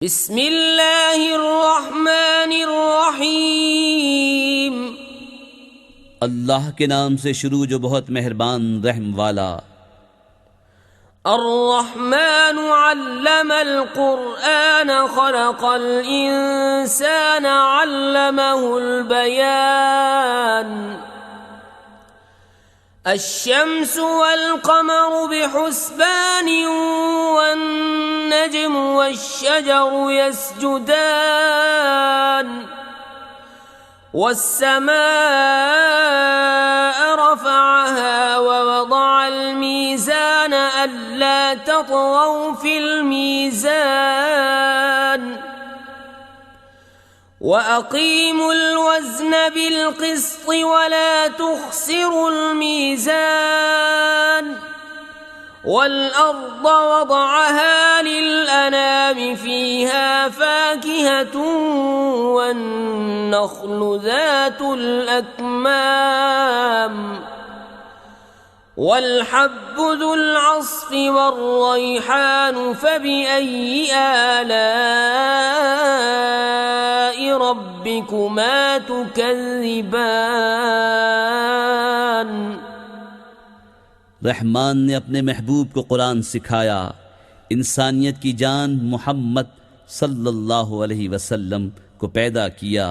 بسم الله الرحمن الرحیم۔ अल्लाह के नाम से शुरू जो बहुत मेहरबान रहम वाला। الرحمن علم القرآن خلق الإنسان علمه البيان الشمس والقمر بحسبان والنجم والشجر يسجدان والسماء رفعها ووضع الميزان ألا تطغوا في الميزان وأقيموا الوزن بالقسط ولا تخسروا الميزان والأرض وضعها للأنام فيها فاكهة والنخل ذات الأكمام والحب ذو العصف والريحان فبأي آلاء ربكما تكذبان۔ रहमान ने अपने महबूब को कुरान सिखाया, इंसानियत की जान मोहम्मद सल्लल्लाहु अलैहि वसल्लम को पैदा किया,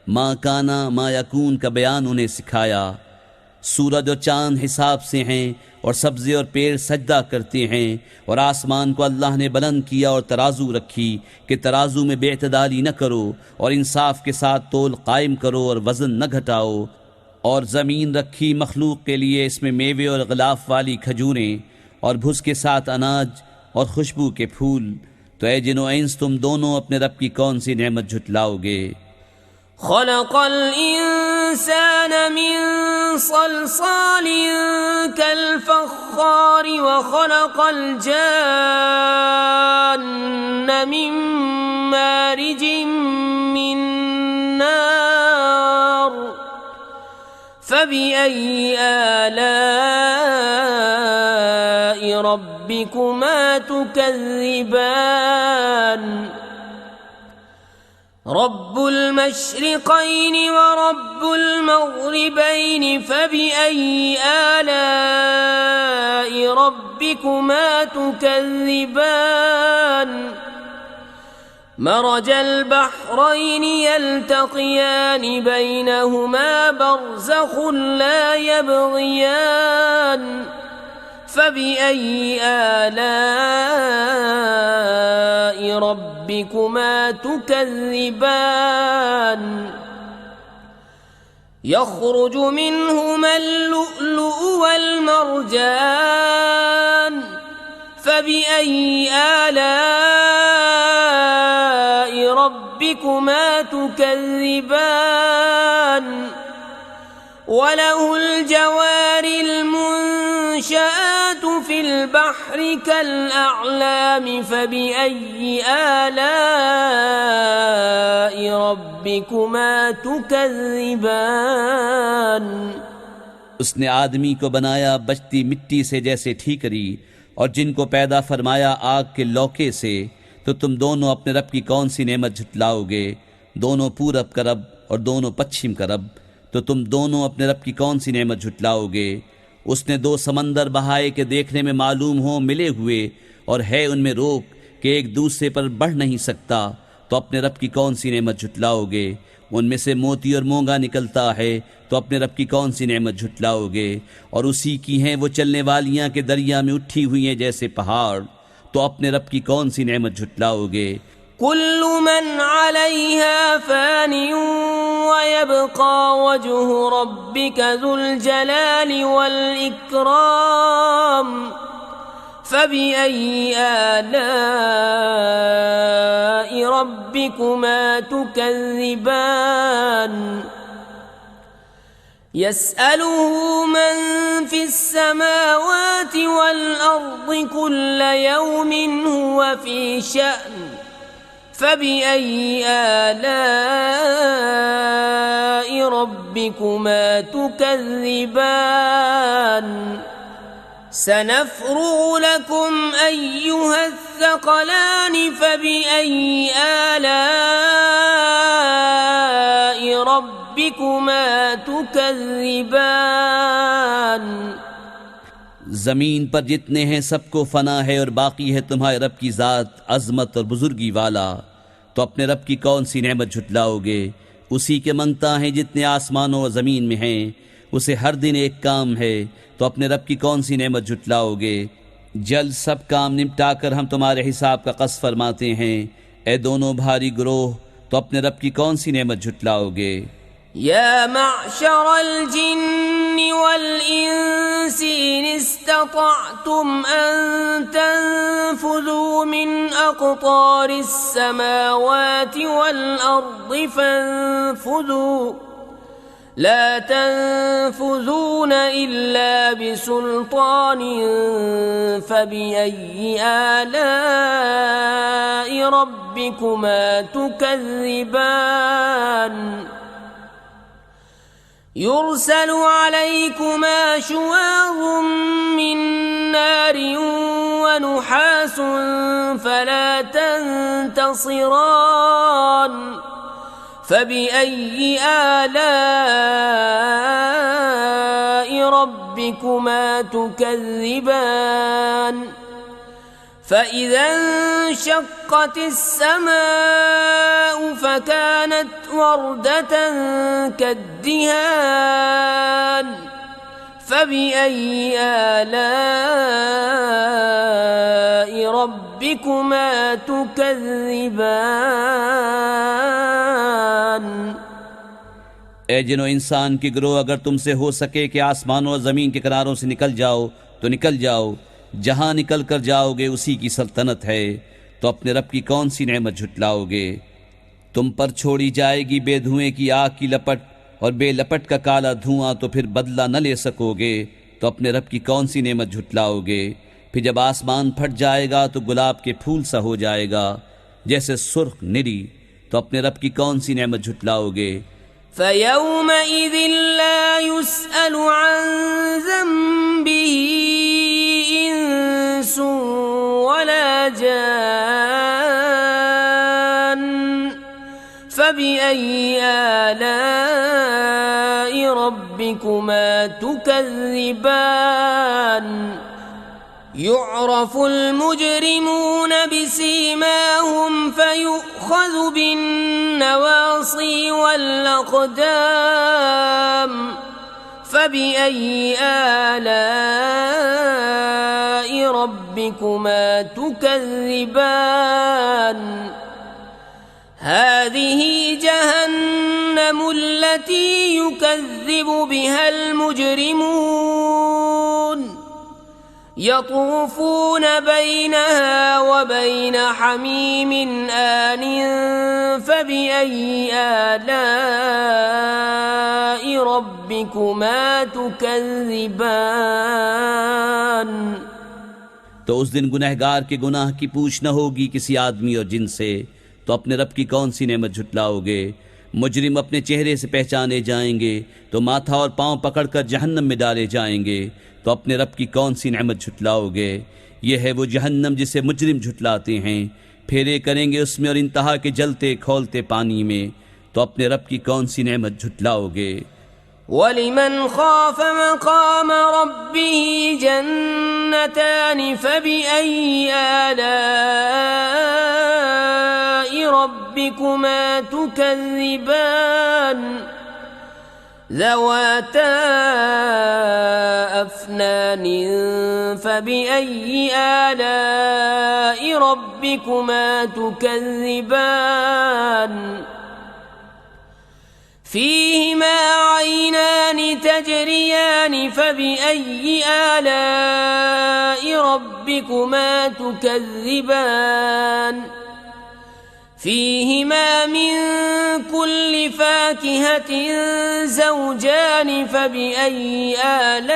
माँ काना माँ यकून का बयान उन्हें सिखाया। सूरज और चाँद हिसाब से हैं और सब्ज़े और पेड़ सजदा करते हैं, और आसमान को अल्लाह ने बुलंद किया और तराजू रखी कि तराजू में बेअतदाली न करो, और इंसाफ के साथ तोल कायम करो और वज़न न घटाओ। और ज़मीन रखी मखलूक के लिए, इसमें मेवे और ग़िलाफ़ वाली खजूरें और भुस के साथ अनाज और खुशबू के फूल। तो ऐ जिनो इंस, तुम दोनों अपने रब की कौन सी नेमत झुटलाओगे। खलक़ल इंसान मिन सलसाल कल-फ़ख़्ख़ार व खलक़ल जान्न मिन मारिजिन मिन नार फबिअय्यि आलाइ रब्बिकुमा तुकज़्ज़िबान। रब्बुल मशरिक़ैन व रब्बुल मग़रिबैन फबिअय्यि आलाइ रब्बिकुमा तुकज़्ज़िबान। मरजल बहरैन यल्तक़ियान बैनहुमा बरज़ख़ुन ला यबग़ियान फबिअय्यि आलाइ रब्बिकुमा तुकज़्ज़िबान। यख़रुज मिनहुमा अल-लुअ्लुअ वल-मरजान फबिअय्यि आलाइ रब्बिकुमा तुकज़्ज़िबान। वलहुल जवारिल मुंशआतु फिल बहरि कल-अअलाम फबिअय्यि आलाइ रब्बिकुमा तुकज़्ज़िबान। उसने आदमी को बनाया बचती मिट्टी से जैसे ठीकरी, और जिनको पैदा फरमाया आग के लौके से। तो तुम दोनों अपने रब की कौन सी नेमत झुटलाओगे। दोनों पूरब का रब और दोनों पश्चिम का रब, तो तुम दोनों अपने रब की कौन सी नेमत झुटलाओगे। उसने दो समंदर बहाए के देखने में मालूम हो मिले हुए, और है उनमें रोक कि एक दूसरे पर बढ़ नहीं सकता। तो अपने रब की कौन सी नेमत झुटलाओगे। उनमें से मोती और मूंगा निकलता है, तो अपने रब की कौन सी नेमत झुटलाओगे। और उसी की हैं वो चलने वालियाँ के दरिया में उठी हुई हैं जैसे पहाड़, तो अपने रब की कौन सी नेमत झुटलाओगे। कुल्लु मन अलैहा फ़ानिन व यबक़ा वजहु रब्बिका ज़ुल जलालि वल इकराम फबिअय्यि आलाइ रब्बिकुमा तुकज़्ज़िबान। यसअलुहु मन फ़िस्समावाति वल-अर्ज़ि कुल्ल यौमिन हुव फ़ी शअन फबिअय्यि आलाइ रब्बिकुमा तुकज़्ज़िबान। सनफ्रुगु लकुम अय्युहा अथ्थक़लानि फबिअय्यि आलाइ रब्बिकुमा तुकज़्ज़िबान। जमीन पर जितने हैं सबको फना है और बाकी है तुम्हारे रब की जात अजमत और बुजुर्गी वाला, तो अपने रब की कौन सी नेमत झुटलाओगे। उसी के मंगता है जितने आसमानों और ज़मीन में हैं, उसे हर दिन एक काम है, तो अपने रब की कौन सी नेमत झुटलाओगे। जल्द सब काम निपटा कर हम तुम्हारे हिसाब का कस फरमाते हैं। ए दोनों भारी ग्रोह, तो अपने रब की कौन सी नेमत झुटलाओगे। या मअशरल जिन्नि वल इंसी इन इस्ततअतुम अन तंफुज़ू मिन अक़तारिस समावाति वल अर्दि फंफुज़ू ला तंफुज़ून इल्ला बिसुल्तान फबिअय्यि आलाइ रब्बिकुमा तुकज़्ज़िबान। युरसलु अलैकुमा शुवाज़ मिन नार व नुहास फला तंतसिरान फबिअय्यि आलाइ रब्बिकुमा तुकज़्ज़िबान। فإذا انشقت السماء فكانت وردة كالدهان فبأي آلاء ربكما تكذبان। ए जिनो इंसान के गिरोह, अगर तुमसे हो सके कि आसमानों और ज़मीन के किनारों से निकल जाओ तो निकल जाओ। जहां निकल कर जाओगे उसी की सल्तनत है, तो अपने रब की कौन सी नेमत झुटलाओगे। तुम पर छोड़ी जाएगी बेधुएं की आग की लपट और बेलपट का काला धुआं, तो फिर बदला न ले सकोगे, तो अपने रब की कौन सी नेमत झुटलाओगे। फिर जब आसमान फट जाएगा तो गुलाब के फूल सा हो जाएगा जैसे सुर्ख निरी, तो अपने रब की कौन सी नेमत झुटलाओगे। फयौमइज़िन ला युस्अलु अन ज़ंबिही इंसुन वला जान फबिअय्यि आलाइ रब्बिकुमा तुकज़्ज़िबान। युअरफुल मुजरिमून बिसीमाहुम फयुअख़ज़ु बिन्नवासी वल अक़दाम फबिअय्यि आलाइ रब्बिकुमा तुकज़्ज़िबान। हाज़िही जहन्नम अल्लती युकज़्ज़िबु बिहल मुजरिमून यतूफ़ून बैनहा व बैन हमीमिन आनिन फबिअय्यि आलाइ रब्बिकुमा तुकज़्ज़िबान। तो उस दिन गुनहगार के गुनाह की पूछ न होगी किसी आदमी और जिन से, तो अपने रब की कौन सी नेमत झुटलाओगे। मुजरिम अपने चेहरे से पहचाने जाएंगे तो माथा और पांव पकड़कर जहन्नम में डाले जाएंगे, तो अपने रब की कौन सी नेमत झुटलाओगे। यह है वो जहन्नम जिसे मुजरिम झुटलाते हैं। फेरे करेंगे उसमें और इंतहा के जलते खोलते पानी में, तो अपने रब की कौन सी नेमत झुटलाओगे। वलिमन खाफ मकाम रब्बिही जन्नतान फबिअय्यि आलाइ रब्बिकुमा तुकज़्ज़िबान। ذواتا أفنان فبأي آلاء ربكما تكذبان فيهما عينان تجريان فبأي آلاء ربكما تكذبان فيهما من كل فاكهة زوجان فبأي آلاء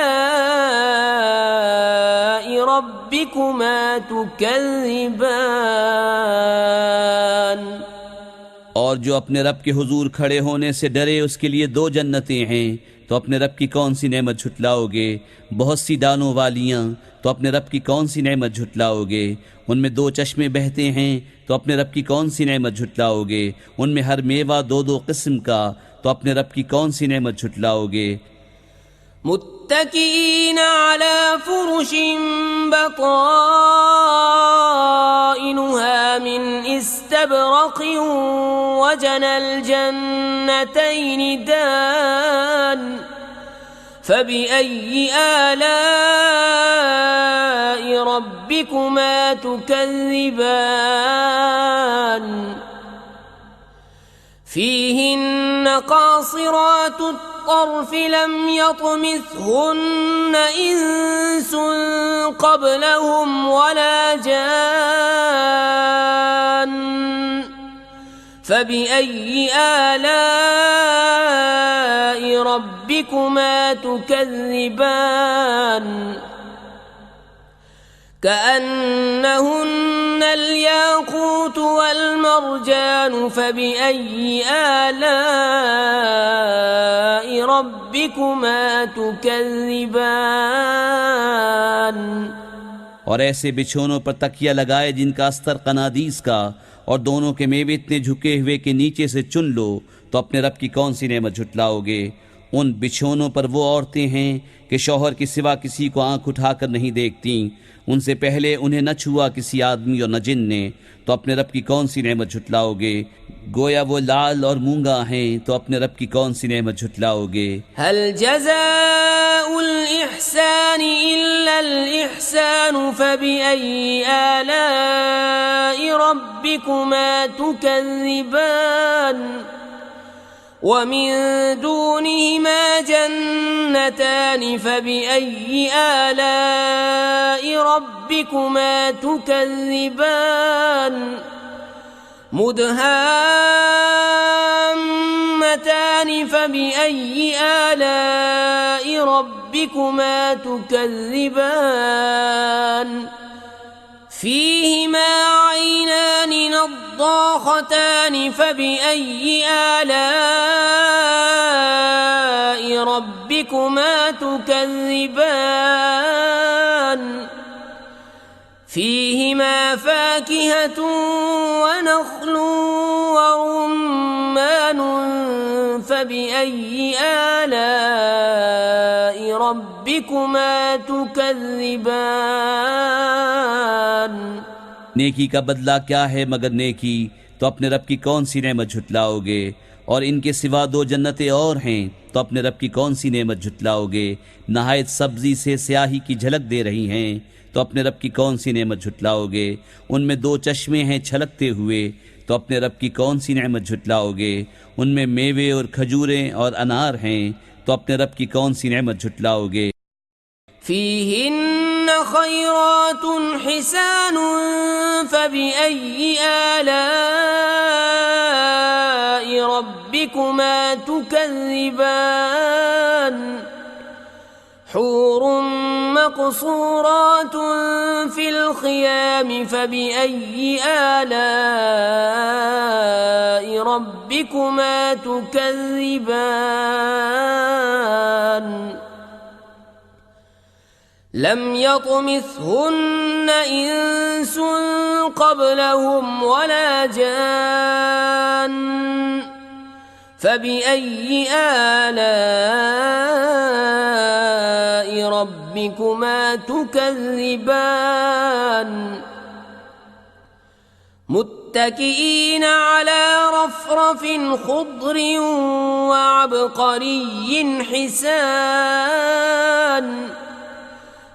ربكما تكذبان। और जो अपने रब के हुजूर खड़े होने से डरे उसके लिए 2 जन्नतें हैं, तो अपने रब की कौन सी नेमत झुटलाओगे। बहुत सी दानों वालियाँ, तो अपने रब की कौन सी नेमत झुटलाओगे। उनमें 2 चश्मे बहते हैं, तो अपने रब की कौन सी नेमत झुटलाओगे। उनमें हर मेवा 2-2 किस्म का, तो अपने रब की कौन सी नेमत झुटलाओगे। मुत्तकीन अला फुरुशिन बताइनुहा मिन इस्तबरक़िन वजनल जन्नतैन दान फबिअय्यि आलाइ रब्बिकुमा तुकज़्ज़िबान فيهن قاصرات الطرف لم يطمثهن إنس قبلهم ولا جان فبأي آلاء ربكما تكذبان كأنهن الياقوت والمرجان فبأي آلاء ربكما تكذبان। और ऐसे बिछोनों पर तकिया लगाए जिनका अस्तर कनादीस का, और दोनों के मेवे इतने झुके हुए कि नीचे से चुन लो, तो अपने रब की कौन सी नेमत झुटलाओगे। उन बिछोनों पर वो औरतें हैं कि शौहर के सिवा किसी को आंख उठाकर नहीं देखती। उनसे पहले उन्हें न छुआ किसी आदमी और न जिन ने, तो अपने रब की कौन सी नेमत झुटलाओगे। गोया वो लाल और मूंगा हैं, तो अपने रब की कौन सी नेमत झुटलाओगे। हल जज़ाउल इहसानी इल्लल इहसानु फबिअय्यि आलाइ रब्बिकुमा तुकज़्ज़िबान ومن دونهما جنتان فبأي آلاء ربكما تكذبان مدهامتان فبأي آلاء ربكما تكذبان فيهما عينان نضاختان فبأي آلاء ربكما تكذبان فيهما فاكهة ونخل ورمان فبأي آلاء ربكما تكذبان। नेकी का बदला क्या है मगर नेकी, तो अपने रब की कौन सी नेमत झुटलाओगे। और इनके सिवा 2 जन्नतें और हैं, तो अपने रब की कौन सी नेमत झुटलाओगे। नहायत सब्जी से स्याही की झलक दे रही हैं, तो अपने रब की कौन सी नेमत झुटलाओगे। उनमें 2 चश्मे हैं छलकते हुए, तो अपने रब की कौन सी नेमत झुटलाओगे। उनमें मेवे और खजूरें और अनार हैं, तो अपने रब की कौन सी नेमत झुटलाओगे। فيهن خيرات حسان فبأي آلاء ربكما تكذبان حور مقصورات في الخيام فبأي آلاء ربكما تكذبان لم يطمثهن إنس قبلهم ولا جان فبأي آلاء ربكما تكذبان متكئين على رفرف خضر وعبقري حسان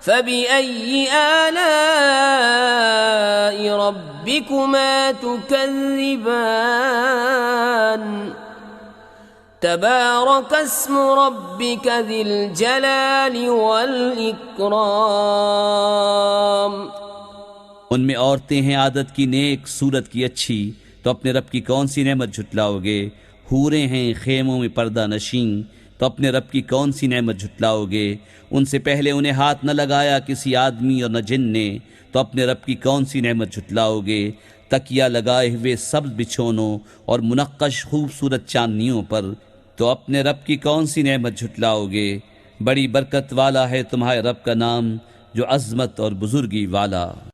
فبأي آلاء ربكما تكذبان تبارك اسم ربك ذي الجلال والإكرام। उनमें औरतें हैं आदत की नेक, सूरत की अच्छी, तो अपने रब की कौन सी नेमत झुटलाओगे। हूरें हैं खेमों में पर्दा नशीं, तो अपने रब की कौन सी नेमत झुटलाओगे। उनसे पहले उन्हें हाथ न लगाया किसी आदमी और न जिन ने, तो अपने रब की कौन सी नेमत झुटलाओगे। तकिया लगाए हुए सब्ज बिछोनों और मुनक्कश खूबसूरत चांदनियों पर, तो अपने रब की कौन सी नेमत झुटलाओगे। बड़ी बरकत वाला है तुम्हारे रब का नाम, जो अज़मत और बुजुर्गी वाला।